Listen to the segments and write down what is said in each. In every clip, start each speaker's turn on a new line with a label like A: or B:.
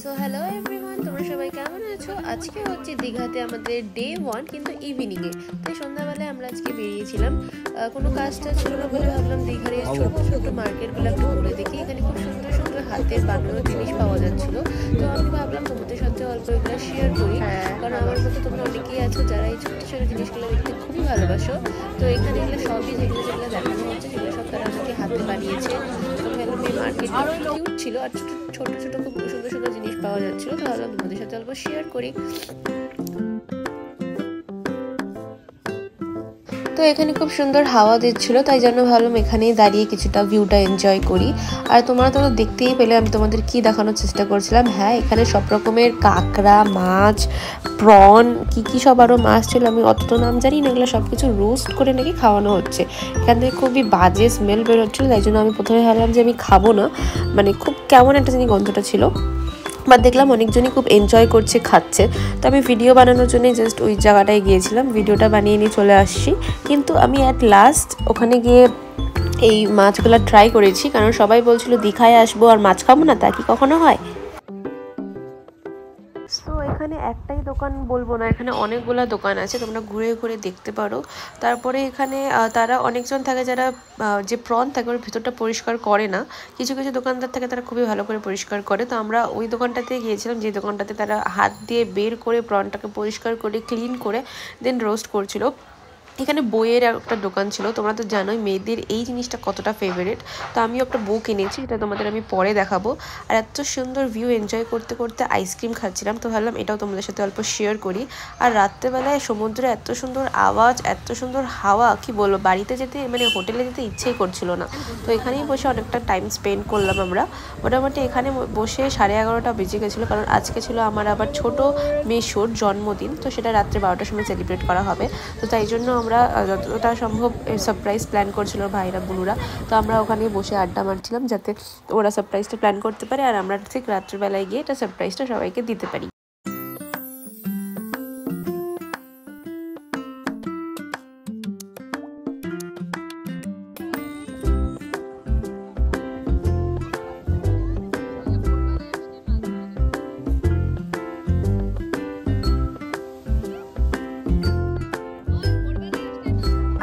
A: So hello everyone, তোমরা সবাই কেমন আছো? আজকে হচ্ছে দীঘাতে আমাদের ডে 1, কিন্তু ইভিনিংয়ে। তাই সন্ধ্যাবেলায় আমরা আজকে বেরিয়েছিলাম। কোনো কাজটা ছিল না বলে ভাবলাম দীঘার এই ছোটো ছোটো মার্কেটগুলো একটু ঘুরে দেখি। এখানে খুব সুন্দর সুন্দর হাতের বানানো জিনিস পাওয়া যাচ্ছিলো। তো আমি ভাবলাম তোমাদের সাথে অল্প এগুলো শেয়ার করি, কারণ আমার মতো তোমরা অনেকেই আছো যারা এই ছোটো ছোটো জিনিসগুলো দেখতে খুবই ভালোবাসো। তো এখানে এগুলো সবই যেগুলো যেগুলো দেখানো হচ্ছে সেগুলো সব তারা আমাকে হাতে বানিয়েছে। তো ভাবলাম এই মার্কেটটা কিউট ছিল, আর ছোটো ছোটো খুব সুন্দর সুন্দর জিনিস পাওয়া যাচ্ছিল। তো ভাবলাম তোমাদের সাথে অল্প শেয়ার করি। তো এখানে খুব সুন্দর হাওয়া দিচ্ছিল, তাই জন্য ভাবলাম এখানেই দাঁড়িয়ে কিছুটা ভিউটা এনজয় করি। আর তোমরা তো দেখতেই পেলে আমি তোমাদের কি দেখানোর চেষ্টা করছিলাম। হ্যাঁ, এখানে সব রকমের কাঁকড়া, মাছ, প্রন, কি সব আরও মাছ ছিল, আমি অত তো নাম জানি না। এগুলো সব কিছু রোস্ট করে নাকি খাওয়ানো হচ্ছে। এখান থেকে খুবই বাজে স্মেল বেরোচ্ছিলো, তাই জন্য আমি প্রথমে ভাবলাম যে আমি খাবো না, মানে খুব কেমন একটা জিনিস গন্ধটা ছিল। বা দেখলাম অনেকজনই খুব এনজয় করছে, খাচ্ছে। তো আমি ভিডিও বানানোর জন্যই জাস্ট ওই জায়গাটায় গিয়েছিলাম, ভিডিওটা বানিয়ে নিয়ে চলে আসছি। কিন্তু আমি অ্যাট লাস্ট ওখানে গিয়ে এই মাছগুলো ট্রাই করেছি, কারণ সবাই বলছিল দীঘায় আসবো আর মাছ খাবো না, তা কি কখনো হয়? তো এখানে একটাই দোকান বলবো না, এখানে অনেকগুলো দোকান আছে, তোমরা ঘুরে ঘুরে দেখতে পারো। তারপরে এখানে তারা অনেকজন থাকে যারা যে প্রন থাকে ওর ভিতরটা পরিষ্কার করে না। কিছু কিছু দোকানদার থাকে তারা খুবই ভালো করে পরিষ্কার করে। তো আমরা ওই দোকানটাতে গিয়েছিলাম, যে দোকানটাতে তারা হাত দিয়ে বের করে প্রনটাকে পরিষ্কার করে ক্লিন করে দেন রোস্ট করছিল। এখানে বইয়ের একটা দোকান ছিল, তোমরা তো জানোই মেয়েদের এই জিনিসটা কতটা ফেভারিট। তো আমিও একটা বই কিনেছি, এটা তোমাদের আমি পরে দেখাবো। আর এত সুন্দর ভিউ এনজয় করতে করতে আইসক্রিম খাচ্ছিলাম, তো ভাবলাম এটাও তোমাদের সাথে অল্প শেয়ার করি। আর রাত্রেবেলায় সমুদ্রে এত সুন্দর আওয়াজ, এত সুন্দর হাওয়া, কি বলবো, বাড়িতে যেতে মানে হোটেলে যেতে ইচ্ছেই করছিল না। তো এখানেই বসে অনেকটা টাইম স্পেন্ড করলাম আমরা। মোটামুটি এখানে বসে 11:30 বেজে গেছিলো, কারণ আজকে ছিল আমার আবার ছোট মেশোর জন্মদিন। তো সেটা রাত্রে 12টার সময় সেলিব্রেট করা হবে। তো তাই জন্য আমরা যতটা সম্ভব সারপ্রাইজ প্ল্যান করছিল ভাইরা বুনুরা। তো আমরা ওখানে বসে আড্ডা মারছিলাম যাতে ওরা সারপ্রাইজটা প্ল্যান করতে পারে, আর আমরা ঠিক রাত্রিবেলায় গিয়ে এটা সারপ্রাইজটা সবাইকে দিতে পারি।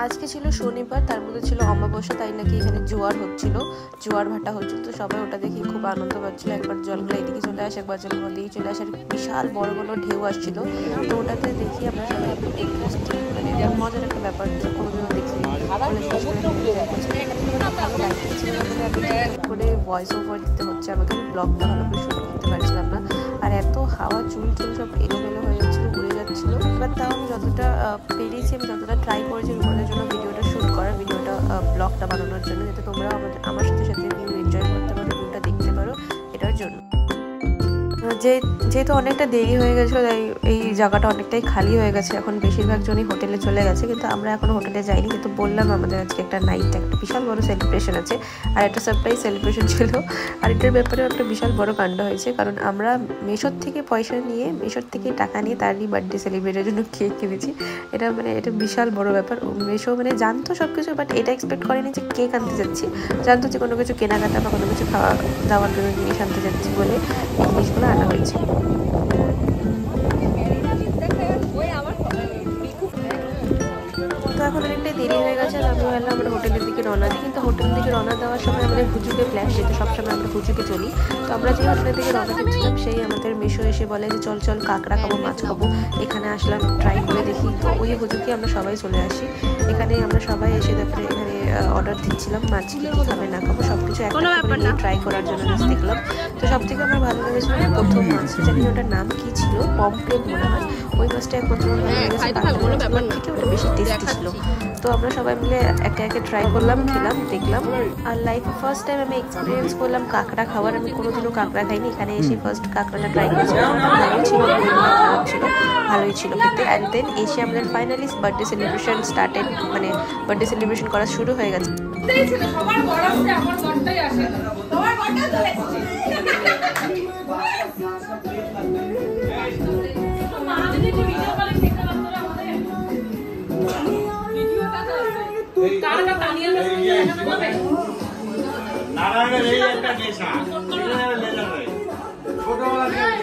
A: আজকে ছিল শনিবার, তার মধ্যে ছিল অমাবস্যা, তাই নাকি এখানে জোয়ার হচ্ছিল, জোয়ার ভাটা হচ্ছিল। তো সবাই ওটা দেখে খুব আনন্দ পাচ্ছিল। একবার জলগুলো এদিকে চলে আসে, একবার জলগুলো ওদিকে চলে আসে, বিশাল বড় বড় ঢেউ আসছিল। তো ওটাতে দেখি আমরা সবাই একটু ইন্টারেস্টিং, মানে মজার একটা ব্যাপার, কোনোদিনও দেখি করে ভয়েস ওভার দিতে হচ্ছে আমাকে, ব্লগটা ভালো করে শুরু করতে পারছিলাম না। আর এত হাওয়া, চুল সব এলোমেলো হয়ে যাচ্ছিলো, উড়ে যাচ্ছিলো। এবার তাও আমি যতটা পেরেছি, আমি যতটা ট্রাই করেছি তোমাদের জন্য ভিডিওটা শ্যুট করার, ভিডিওটা ব্লগটা বানানোর জন্য, যাতে তোমরাও আমার সাথে সাথে ভিউ এনজয় করতে পারো, ভিউটা দেখতে পারো, এটার জন্য। যেহেতু অনেকটা দেরি হয়ে গেছিলো, তাই এই জায়গাটা অনেকটাই খালি হয়ে গেছে। এখন বেশিরভাগ জনই হোটেলে চলে গেছে, কিন্তু আমরা এখনও হোটেলে যাইনি। কিন্তু বললাম আমাদের আজকে একটা নাইট, একটা বিশাল বড় সেলিব্রেশন আছে, আর একটা সারপ্রাইজ সেলিব্রেশন ছিল। আর এটার ব্যাপারেও একটা বিশাল বড় কাণ্ড হয়েছে, কারণ আমরা মেশোর থেকে পয়সা নিয়ে, মেশোর থেকে টাকা নিয়ে তারই বার্থডে সেলিব্রেটের জন্য কেক কিনেছি। এটা বিশাল বড় ব্যাপার। মেশো জানতো সব কিছু, বাট এটা এক্সপেক্ট করেনি যে কেক আনতে যাচ্ছি। জানতো যে কোনো কিছু কেনাকাটা বা কোনো কিছু খাওয়া দাওয়ার জন্য জিনিস আনতে যাচ্ছি বলে এই জিনিসগুলো আনা হয়েছে। তো এখন অনেকটাই দেরি হয়ে গেছে, আমি ভাবলাম আমরা হোটেলের দিকে রওনা দিই। কিন্তু হোটেলের দিকে রওনা দেওয়ার সময় আমাদের হুজুকে প্ল্যান, যেহেতু সবসময় আমরা হুজুকে চলি। তো আমরা যে হোটেলের দিকে রওনা দিচ্ছিলাম, সেই আমাদের মেশো এসে বলে যে চল কাঁকড়া খাবো, মাছ খাবো। এখানে আসলাম, ট্রাই করে দেখি। তো ওই হুজুকে আমরা সবাই চলে আসি। এখানে আমরা সবাই এসে তারপরে এখানে অর্ডার দিচ্ছিলাম, মাছ কী খাবে না খাবো সব কিছু একটা ট্রাই করার জন্য জাস্ট দেখলাম। তো সব থেকে আমার ভালো লেগেছিল প্রথম মাছটা, জানি ওটার নাম কি ছিল, পমফ্রেট মনে হয়। ওই মাছটা একমাত্র ভালো লেগেছে, ওটা বেশি টেস্টি ছিল। তো আমরা সবাই মিলে একে একে ট্রাই করলাম, খেলাম, দেখলাম। আর লাইফে ফার্স্ট টাইম আমি এক্সপিরিয়েন্স করলাম কাঁকড়া খাওয়ার। আমি কোনোদিনও কাঁকড়া খাইনি, এখানে এসে ফার্স্ট কাঁকড়াটা ট্রাই করেছিলাম। ভালোই ছিল, খারাপ ছিল, ভালোই ছিল খেতে। অ্যান্ড দেন এসে আমাদের ফাইনালি বার্থডে সেলিব্রেশন স্টার্টেড, মানে বার্থডে সেলিব্রেশন করা শুরু হয়ে গেছে। নারায়ণের এই একটা নেশা, ছোটবেলা থেকে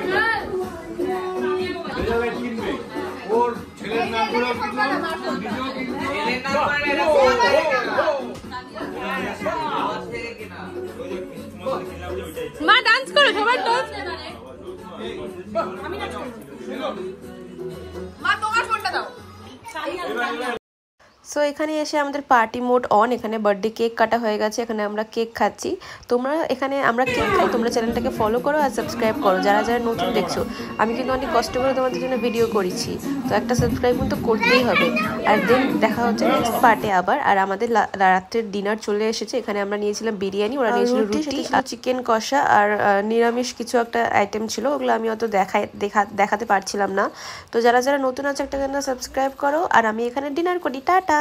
A: মা ডান্স করো, সবাই ডান্স। মা তোমার ফোনটা দাও। সো এখানে এসে আমাদের পার্টি মোড অন। এখানে বার্থডে কেক কাটা হয়ে গেছে, এখানে আমরা কেক খাচ্ছি। তোমরা এখানে আমরা কেক খাই, তোমরা চ্যানেলটাকে ফলো করো আর সাবস্ক্রাইব করো যারা যারা নতুন দেখছো। আমি কিন্তু অনেক কষ্ট করে তোমাদের জন্য ভিডিও করেছি, তো একটা সাবস্ক্রাইব কিন্তু করতেই হবে। আর দেন দেখা হচ্ছে নেক্সট পার্টে আবার। আর আমাদের রাত্রের ডিনার চলে এসেছে। এখানে আমরা নিয়েছিলাম বিরিয়ানি, ওরা নিয়েছিল রুটি আর চিকেন কষা, আর নিরামিষ কিছু একটা আইটেম ছিল, ওগুলো আমি অত দেখাতে পারছিলাম না। তো যারা যারা নতুন আছে একটা সাবস্ক্রাইব করো, আর আমি এখানে ডিনার করি। টাটা।